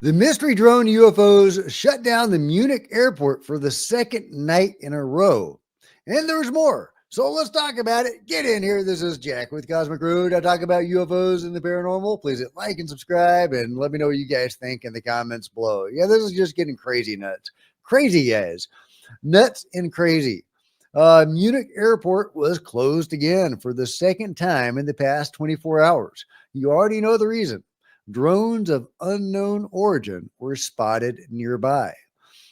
The mystery drone UFOs shut down the Munich airport for the second night in a row. And there's more. So let's talk about it. Get in here. This is Jack with Cosmic Road. I talk about UFOs and the paranormal. Please hit like and subscribe and let me know what you guys think in the comments below. Yeah, this is just getting crazy nuts. Crazy, guys. Nuts and crazy. Munich airport was closed again for the second time in the past 24 hours. You already know the reason. Drones of unknown origin were spotted nearby.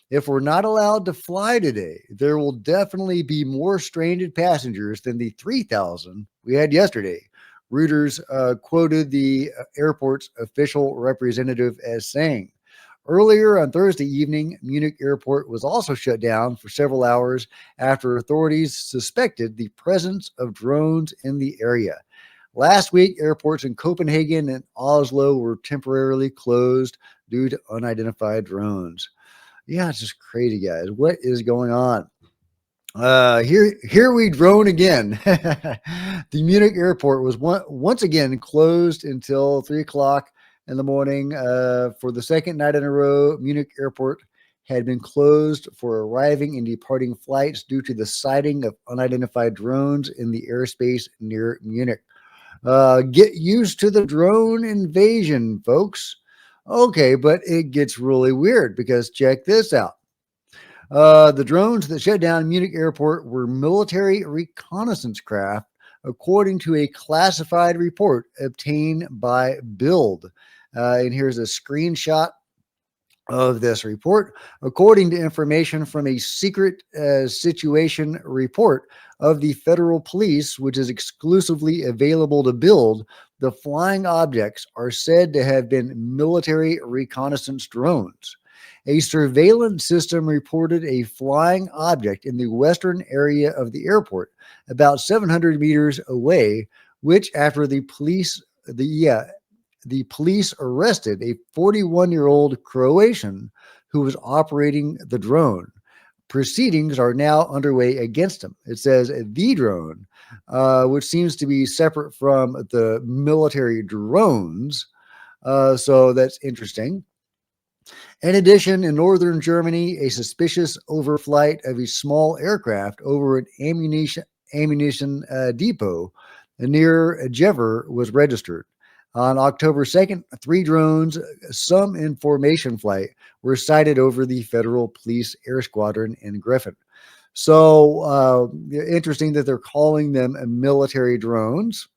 If we're not allowed to fly today, there will definitely be more stranded passengers than the 3,000 we had yesterday. Reuters quoted the airport's official representative as saying. Earlier on Thursday evening, Munich airport was also shut down for several hours after authorities suspected the presence of drones in the area. Last week, airports in Copenhagen and Oslo were temporarily closed due to unidentified drones. Yeah, it's just crazy, guys. What is going on? Here we drone again. The Munich airport was once again closed until 3 o'clock in the morning. For the second night in a row, Munich airport had been closed for arriving and departing flights due to the sighting of unidentified drones in the airspace near Munich. Get used to the drone invasion, folks. Okay, but it gets really weird because check this out. The drones that shut down Munich airport were military reconnaissance craft, according to a classified report obtained by Bild. And here's a screenshot of this report. According to information from a secret situation report of the federal police, which is exclusively available to Bild, the flying objects are said to have been military reconnaissance drones. A surveillance system reported a flying object in the western area of the airport, about 700 meters away, which after the police arrested a 41-year-old Croatian who was operating the drone. Proceedings are now underway against him. It says the drone, which seems to be separate from the military drones. So that's interesting. In addition, in northern Germany, a suspicious overflight of a small aircraft over an ammunition depot near Jever was registered. On October 2nd, 3 drones, some in formation flight, were sighted over the Federal Police Air Squadron in Griffin. So interesting that they're calling them military drones.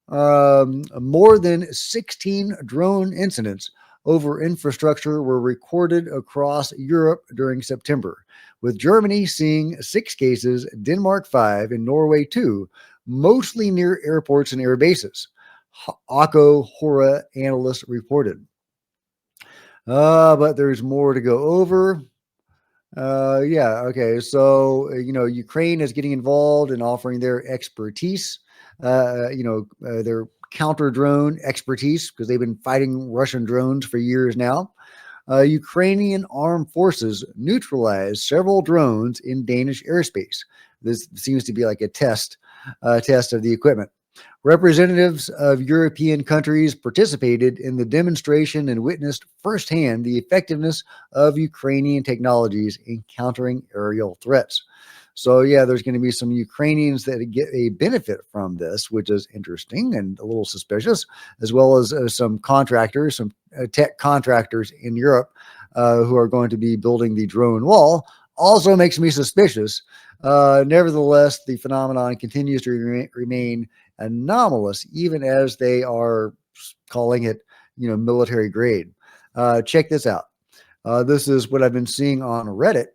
More than 16 drone incidents over infrastructure were recorded across Europe during September, with Germany seeing 6 cases, Denmark 5, and Norway 2, mostly near airports and air bases. Akko Hora analysts reported. But there's more to go over. Okay. So, Ukraine is getting involved in offering their expertise, their counter drone expertise, because they've been fighting Russian drones for years now. Ukrainian armed forces neutralized several drones in Danish airspace. This seems to be like a test of the equipment. Representatives of European countries participated in the demonstration and witnessed firsthand the effectiveness of Ukrainian technologies in countering aerial threats. So, yeah, there's going to be some Ukrainians that get a benefit from this, which is interesting and a little suspicious, as well as some contractors, some tech contractors in Europe who are going to be building the drone wall. Also makes me suspicious. Nevertheless, the phenomenon continues to remain anomalous, even as they are calling it, military grade. Check this out. This is what I've been seeing on Reddit.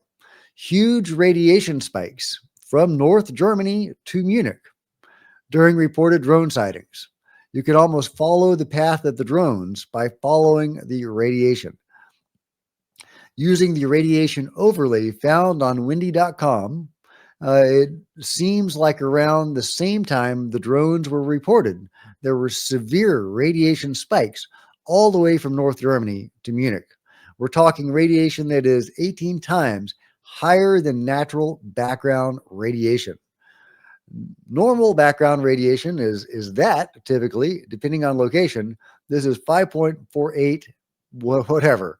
Huge radiation spikes from North Germany to Munich during reported drone sightings. You can almost follow the path of the drones by following the radiation. Using the radiation overlay found on windy.com, it seems like around the same time the drones were reported, there were severe radiation spikes all the way from North Germany to Munich. We're talking radiation that is 18 times higher than natural background radiation. Normal background radiation is that typically, depending on location, this is 5.48 whatever.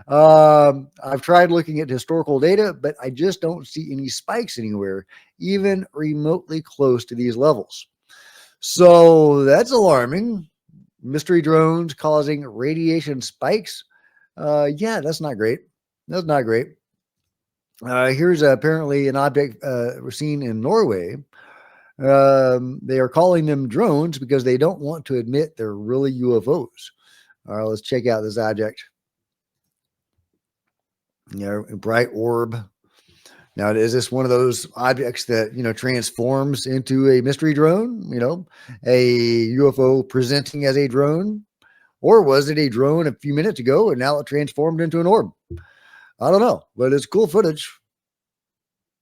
I've tried looking at historical data, but I just don't see any spikes anywhere, even remotely close to these levels. So that's alarming. Mystery drones causing radiation spikes. Yeah, that's not great. That's not great. Here's apparently an object seen in Norway. They are calling them drones because they don't want to admit they're really UFOs. All right, let's check out this object. A bright orb. Now, is this one of those objects that, transforms into a mystery drone, a UFO presenting as a drone? Or was it a drone a few minutes ago and now it transformed into an orb? I don't know, but it's cool footage.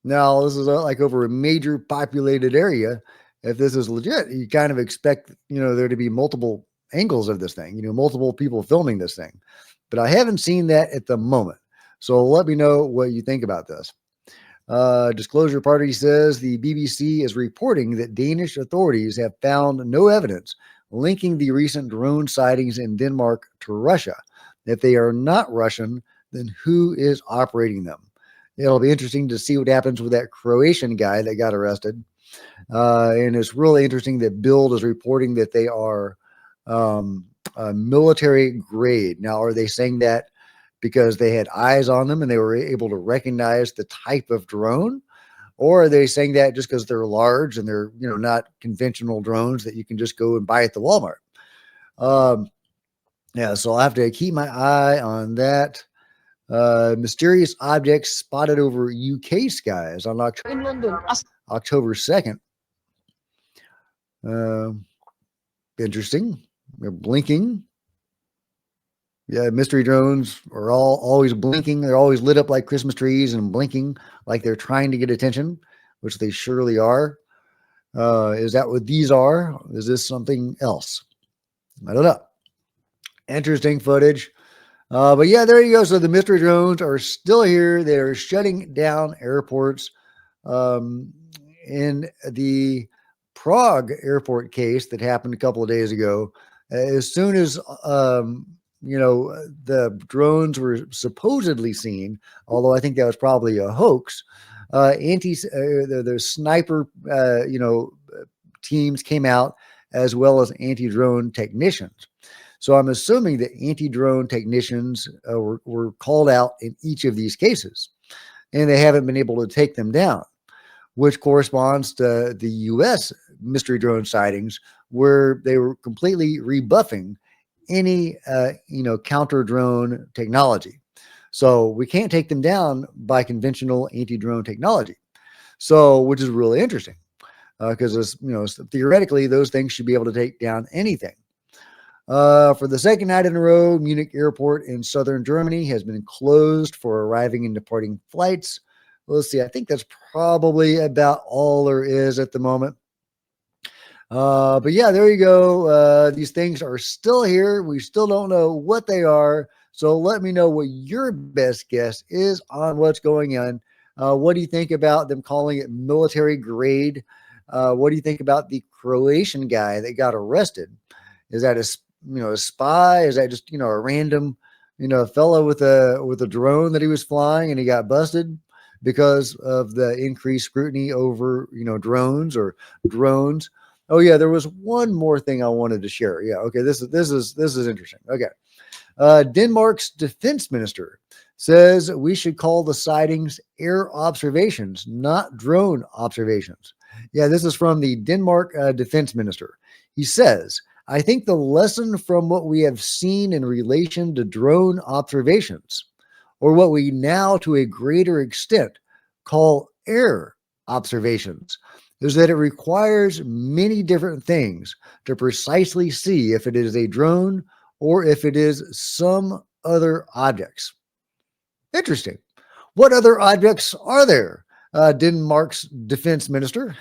Now, this is like over a major populated area. If this is legit, you kind of expect, there to be multiple angles of this thing, multiple people filming this thing. But I haven't seen that at the moment. So let me know what you think about this. Disclosure Party says the BBC is reporting that Danish authorities have found no evidence linking the recent drone sightings in Denmark to Russia. If they are not Russian, then who is operating them? It'll be interesting to see what happens with that Croatian guy that got arrested. And it's really interesting that Bild is reporting that they are military grade. Now, are they saying that because they had eyes on them and they were able to recognize the type of drone? Or are they saying that just because they're large and they're, not conventional drones that you can just go and buy at the Walmart? Yeah, so I'll have to keep my eye on that. Mysterious objects spotted over UK skies on October 2nd. Interesting. They're blinking. Yeah, mystery drones are always blinking. They're always lit up like Christmas trees and blinking like they're trying to get attention, which they surely are. Is that what these are? Is this something else? I don't know. Interesting footage. But yeah, there you go. So the mystery drones are still here. They're shutting down airports. In the Prague airport case that happened a couple of days ago, as soon as the drones were supposedly seen, although I think that was probably a hoax. The sniper teams came out as well as anti-drone technicians. So I'm assuming that anti-drone technicians were called out in each of these cases, and they haven't been able to take them down, which corresponds to the U.S. mystery drone sightings, where they were completely rebuffing any, counter drone technology. So we can't take them down by conventional anti-drone technology. So, which is really interesting because, theoretically, those things should be able to take down anything. For the second night in a row, Munich airport in southern Germany has been closed for arriving and departing flights. Let's see. I think that's probably about all there is at the moment. But yeah, there you go. These things are still here. We still don't know what they are. So let me know what your best guess is on what's going on. What do you think about them calling it military grade? What do you think about the Croatian guy that got arrested? Is that a spy? Is that just, a random, fellow with a drone that he was flying and he got busted because of the increased scrutiny over, drones? Oh yeah, there was one more thing I wanted to share. Yeah, okay, this is interesting. Okay. Denmark's defense minister says we should call the sightings air observations, not drone observations. Yeah, this is from the Denmark defense minister. He says, I think the lesson from what we have seen in relation to drone observations, or what we now to a greater extent call air observations, is that it requires many different things to precisely see if it is a drone or if it is some other objects. Interesting. What other objects are there? Denmark's defense minister.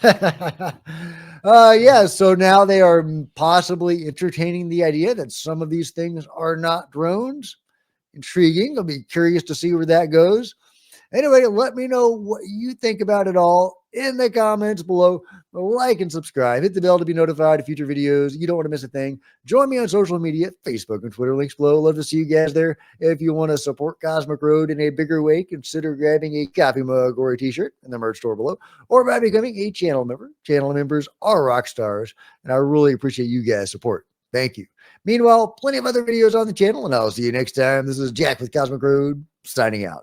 Yeah, so now they are possibly entertaining the idea that some of these things are not drones. Intriguing. I'll be curious to see where that goes. Anyway, let me know what you think about it all in the comments below. Like and subscribe. Hit the bell to be notified of future videos. You don't want to miss a thing. Join me on social media, Facebook and Twitter. Links below. Love to see you guys there. If you want to support Cosmic Road in a bigger way, consider grabbing a coffee mug or a t-shirt in the merch store below, or by becoming a channel member. Channel members are rock stars, and I really appreciate you guys' support. Thank you. Meanwhile, plenty of other videos on the channel, and I'll see you next time. This is Jack with Cosmic Road, signing out.